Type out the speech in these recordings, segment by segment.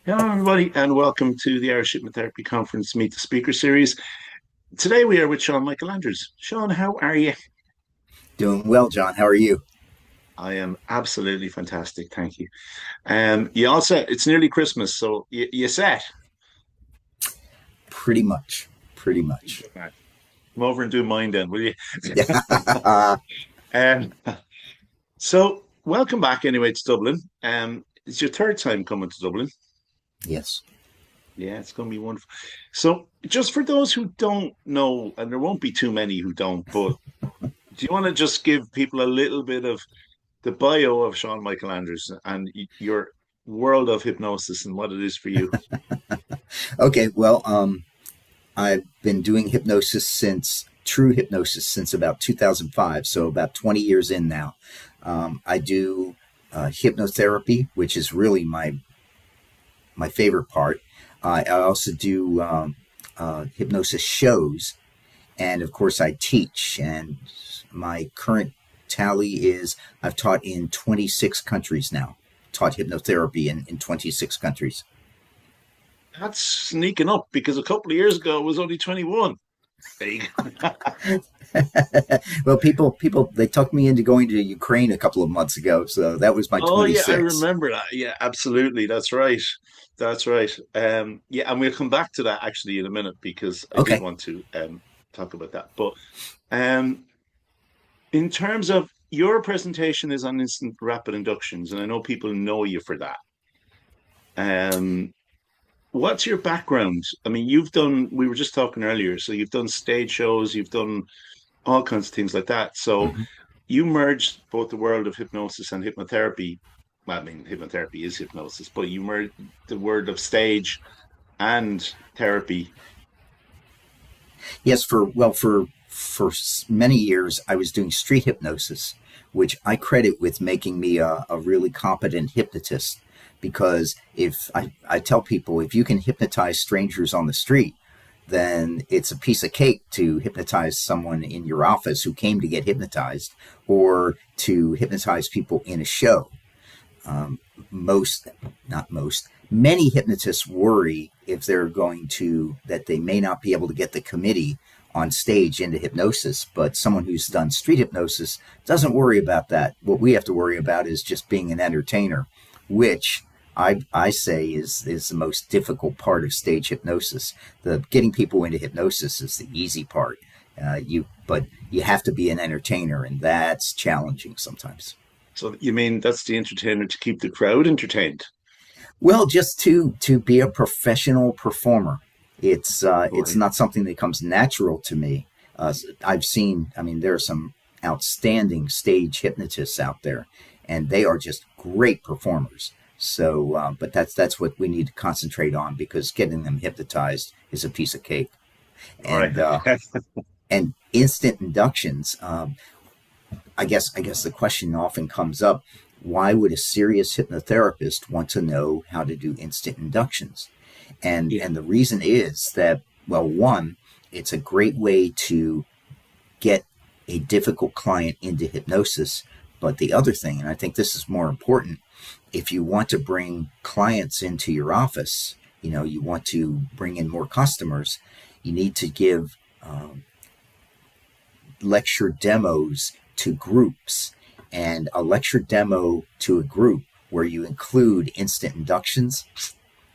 Hello, everybody, and welcome to the Irish Hypnotherapy Conference Meet the Speaker series. Today we are with Sean Michael Andrews. Sean, how are you? Doing well, John. How are you? I am absolutely fantastic, thank you. You all set? It's nearly Christmas, so you set? Pretty much. Pretty much. Good man. Come over and do mine then, will you? Yeah. Um, so, welcome back anyway to Dublin. It's your third time coming to Dublin. Yes. Yeah, it's going to be wonderful. So, just for those who don't know, and there won't be too many who don't, but do you want to just give people a little bit of the bio of Sean Michael Andrews and your world of hypnosis and what it is for you? Okay. Well, I've been doing hypnosis since true hypnosis since about 2005, so about 20 years in now. I do hypnotherapy, which is really my favorite part. I also do hypnosis shows, and of course, I teach. And my current tally is I've taught in 26 countries now. Taught hypnotherapy in 26 countries. That's sneaking up because a couple of years ago it was only 21. There you go. Well, people, they talked me into going to Ukraine a couple of months ago, so that was my Oh yeah, I 26. remember that. Yeah, absolutely. That's right. That's right. Yeah, and we'll come back to that actually in a minute because I did Okay. want to talk about that. But um in terms of your presentation is on instant rapid inductions, and I know people know you for that. Um, What's your background? I mean, we were just talking earlier, so you've done stage shows, you've done all kinds of things like that. So hmm you merged both the world of hypnosis and hypnotherapy. Well, I mean, hypnotherapy is hypnosis, but you merged the word of stage and therapy. Yes, for many years I was doing street hypnosis, which I credit with making me a really competent hypnotist. Because if I tell people if you can hypnotize strangers on the street, then it's a piece of cake to hypnotize someone in your office who came to get hypnotized or to hypnotize people in a show. Most, not most, many hypnotists worry if they're going to, that they may not be able to get the committee on stage into hypnosis, but someone who's done street hypnosis doesn't worry about that. What we have to worry about is just being an entertainer, which I say is the most difficult part of stage hypnosis. The getting people into hypnosis is the easy part. But you have to be an entertainer, and that's challenging sometimes. So you mean that's the entertainer to keep the crowd entertained? Well, just to be a professional performer, it's Right. not something that comes natural to me. I've seen, I mean, there are some outstanding stage hypnotists out there, and they are just great performers. So, but that's what we need to concentrate on because getting them hypnotized is a piece of cake. All right. And and instant inductions. I guess the question often comes up: why would a serious hypnotherapist want to know how to do instant inductions? And Yeah. and the reason is that, well, one, it's a great way to get a difficult client into hypnosis. But the other thing, and I think this is more important, if you want to bring clients into your office, you want to bring in more customers, you need to give lecture demos to groups. And a lecture demo to a group where you include instant inductions,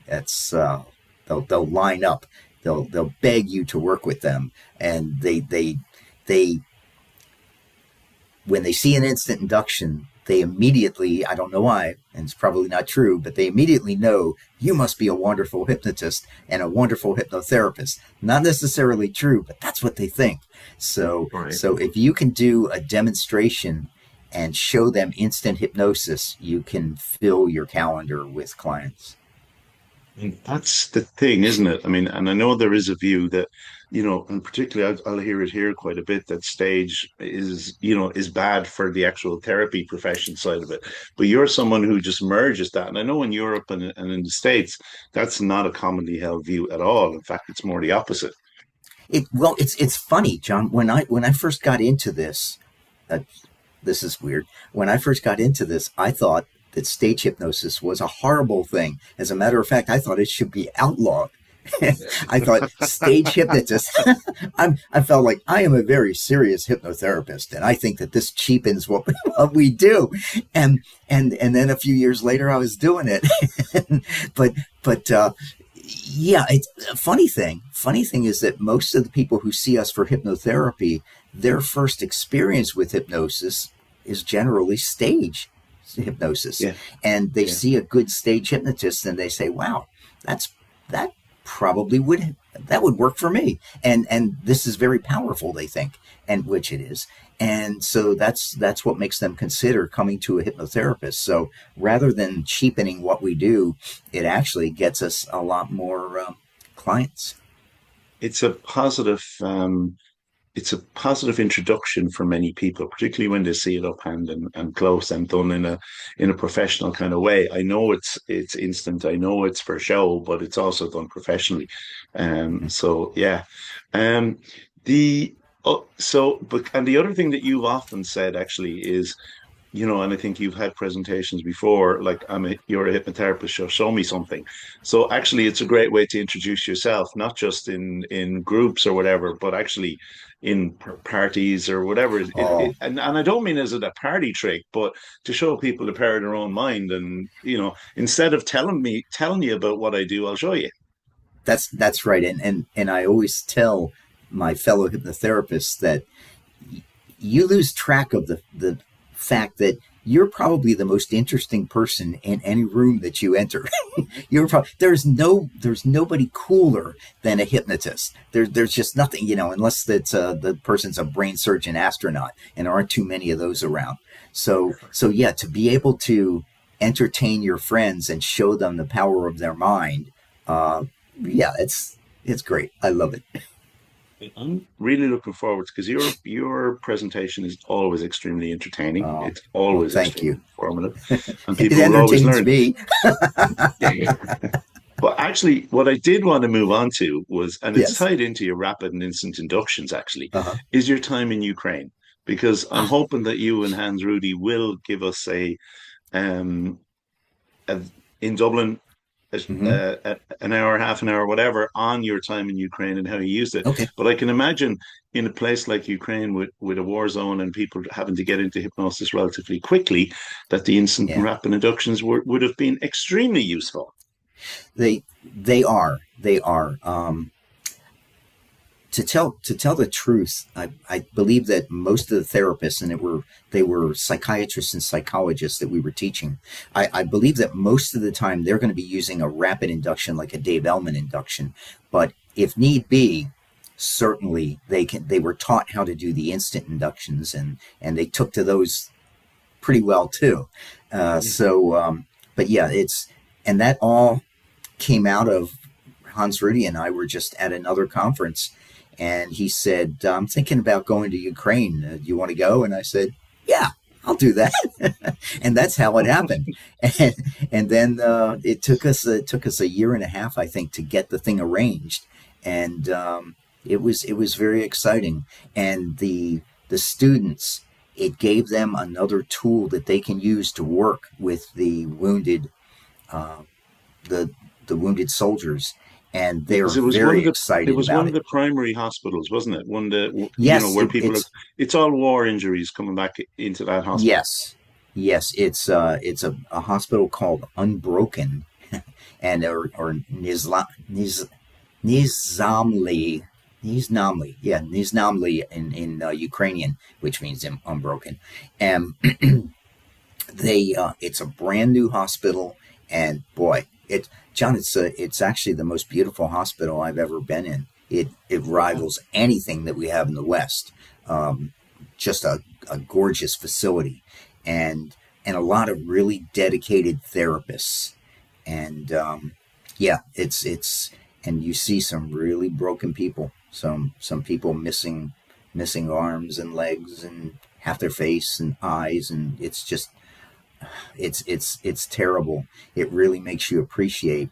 that's they'll line up. They'll beg you to work with them, and they when they see an instant induction, they immediately, I don't know why, and it's probably not true, but they immediately know you must be a wonderful hypnotist and a wonderful hypnotherapist. Not necessarily true, but that's what they think. So, All right. so if you can do a demonstration and show them instant hypnosis, you can fill your calendar with clients. And that's the thing, isn't it? I mean, and I know there is a view that, and particularly I'll hear it here quite a bit that stage is bad for the actual therapy profession side of it. But you're someone who just merges that. And I know in Europe and in the States, that's not a commonly held view at all. In fact, it's more the opposite. It's funny, John. When I first got into this, uh, this is weird. When I first got into this, I thought that stage hypnosis was a horrible thing. As a matter of fact, I thought it should be outlawed. I thought stage hypnotist. I felt like I am a very serious hypnotherapist, and I think that this cheapens what we do. And then a few years later, I was doing it. but but yeah, it's a funny thing. Funny thing is that most of the people who see us for hypnotherapy, their first experience with hypnosis is generally stage hypnosis, Yeah, and they yeah. see a good stage hypnotist and they say, "Wow, that probably would work for me," and this is very powerful, they think, and which it is. And so that's what makes them consider coming to a hypnotherapist. So rather than cheapening what we do, it actually gets us a lot more clients. It's a positive. It's a positive introduction for many people, particularly when they see it up hand and close and done in a professional kind of way. I know it's instant, I know it's for show, but it's also done professionally. So yeah. Um, the but and the other thing that you've often said actually is, and I think you've had presentations before, like you're a hypnotherapist, so show me something. So actually, it's a great way to introduce yourself, not just in groups or whatever, but actually in parties or whatever. Oh, And I don't mean as a party trick, but to show people the power of their own mind. And instead of telling you about what I do, I'll show you. that's right. And I always tell my fellow hypnotherapists that you lose track of the fact that you're probably the most interesting person in any room that you enter. There's nobody cooler than a hypnotist. There's just nothing, unless that's the person's a brain surgeon astronaut, and there aren't too many of those around. So yeah, to be able to entertain your friends and show them the power of their mind, yeah, it's great. I love it. I'm really looking forward because your presentation is always extremely entertaining. Oh, It's well, always thank extremely you. informative, and It people will always entertains learn. me. But actually, what I did want to move on to was, and it's Yes. tied into your rapid and instant inductions, actually, Uh-huh. is your time in Ukraine. Because I'm hoping that you and Hans Rudy will give us um, a in Dublin, Mm-hmm. an hour, half an hour, whatever, on your time in Ukraine and how you used it. Okay. But I can imagine in a place like Ukraine with a war zone and people having to get into hypnosis relatively quickly, that the instant and Yeah. rapid inductions would have been extremely useful. They are. To tell the truth, I believe that most of the therapists, and they were psychiatrists and psychologists that we were teaching. I believe that most of the time they're going to be using a rapid induction, like a Dave Ellman induction. But if need be, certainly they were taught how to do the instant inductions, and they took to those pretty well too. Yeah. But yeah, and that all came out of Hans Rudy and I were just at another conference, and he said, "I'm thinking about going to Ukraine. Do you want to go?" And I said, "Yeah, I'll do that." And that's how it happened. And, and then it took us a year and a half, I think, to get the thing arranged, and it was very exciting. And the students, it gave them another tool that they can use to work with uh, the the wounded soldiers, and Yeah, they're because very it excited was about one of it. the primary hospitals, wasn't it? One of the Yes, where people are. it's It's all war injuries coming back into that hospital. yes, yes, it's a hospital called Unbroken, and or Nizamli. Niznamli, yeah, Niznamli in Ukrainian, which means unbroken, and it's a brand new hospital, and boy, it's actually the most beautiful hospital I've ever been in. It Wow. rivals anything that we have in the West. um, just a gorgeous facility, and a lot of really dedicated therapists, and yeah, it's and you see some really broken people, some people missing arms and legs and half their face and eyes, and it's terrible. It really makes you appreciate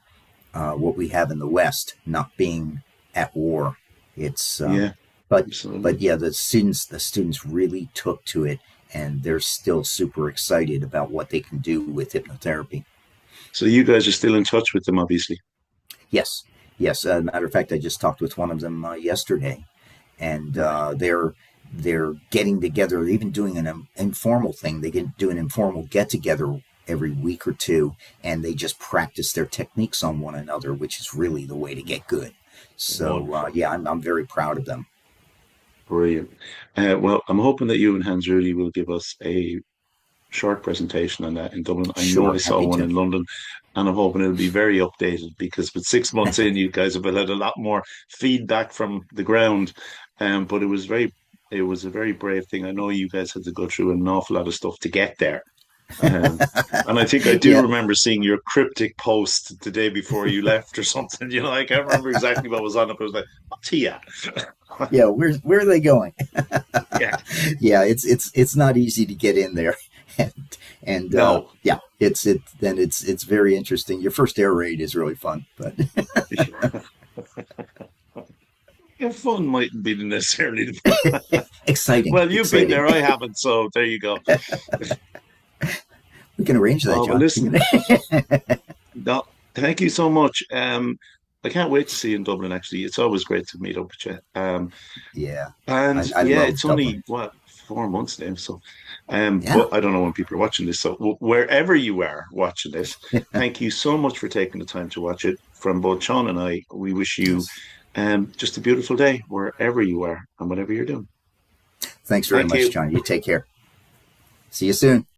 what we have in the West, not being at war. It's Yeah, but absolutely. but yeah, the students really took to it, and they're still super excited about what they can do with hypnotherapy. So you guys are still in touch with them, obviously. Yes, yes. Matter of fact, I just talked with one of them yesterday, and Right. they're getting together. They're even doing an informal thing. They can do an informal get together every week or two, and they just practice their techniques on one another, which is really the way to get good. So Wonderful. yeah, I'm very proud of them. Brilliant. Well, I'm hoping that you and Hans Rudy will give us a short presentation on that in Dublin. I know I Sure, saw happy one to. in London, and I'm hoping it'll be very updated because with 6 months in, you guys have had a lot more feedback from the ground. But it was a very brave thing. I know you guys had to go through an awful lot of stuff to get there. Um, and I think I do Yeah, remember seeing your cryptic post the day before you left or something. I can't remember exactly what was on it, but it was like, what's he at? yeah. Where are they going? Yeah. Yeah, it's not easy to get in there, and No. yeah, it's very interesting. Your first air raid is really fun, but Yeah, fun mightn't be necessarily exciting, well, you've been exciting. there, I haven't, so there you go. We can arrange that, Oh, well, John. listen, no, thank you so much. I can't wait to see you in Dublin, actually. It's always great to meet up with you. Yeah, And I yeah, love it's Dublin. only what 4 months now, so Yeah, but I don't know when people are watching this. So wherever you are watching this, thank you so much for taking the time to watch it. From both Sean and I, we wish you yes. just a beautiful day wherever you are and whatever you're doing. Thanks very Thank much, you. John. You take care. See you soon.